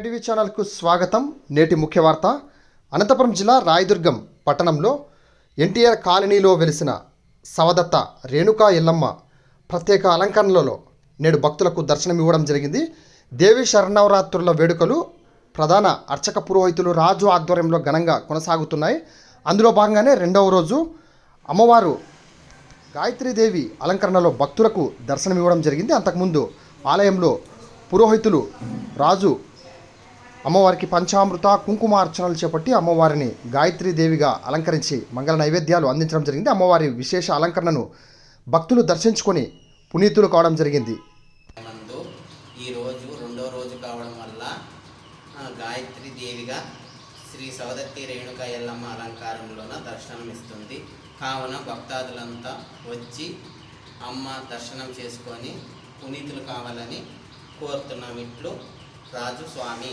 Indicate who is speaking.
Speaker 1: MyTV ఛానల్కు స్వాగతం. నేటి ముఖ్య వార్త. అనంతపురం జిల్లా రాయదుర్గం పట్టణంలో ఎన్టీఆర్ కాలనీలో వెలిసిన సవదత్త రేణుకా ఎల్లమ్మ ప్రత్యేక అలంకరణలలో నేడు భక్తులకు దర్శనమివ్వడం జరిగింది. దేవి శరణవరాత్రుల వేడుకలు ప్రధాన అర్చక పురోహితులు రాజు ఆధ్వర్యంలో ఘనంగా కొనసాగుతున్నాయి. అందులో భాగంగానే రెండవ రోజు అమ్మవారు గాయత్రీదేవి అలంకరణలో భక్తులకు దర్శనమివ్వడం జరిగింది. అంతకుముందు ఆలయంలో పురోహితులు రాజు అమ్మవారికి పంచామృత కుంకుమార్చనలు చేపట్టి అమ్మవారిని గాయత్రీదేవిగా అలంకరించి మంగళ నైవేద్యాలు అందించడం జరిగింది. అమ్మవారి విశేష అలంకరణను భక్తులు దర్శించుకొని పునీతులు కావడం జరిగింది.
Speaker 2: ఈరోజు రెండో రోజు కావడం వల్ల గాయత్రీదేవిగా శ్రీ సవదత్తి రేణుకా ఎల్లమ్మ అలంకారంలోన దర్శనమిస్తుంది. కావున భక్తాదులంతా వచ్చి అమ్మ దర్శనం చేసుకొని పునీతులు కావాలని కోరుతున్నాం. ఇట్లు రాజు స్వామి.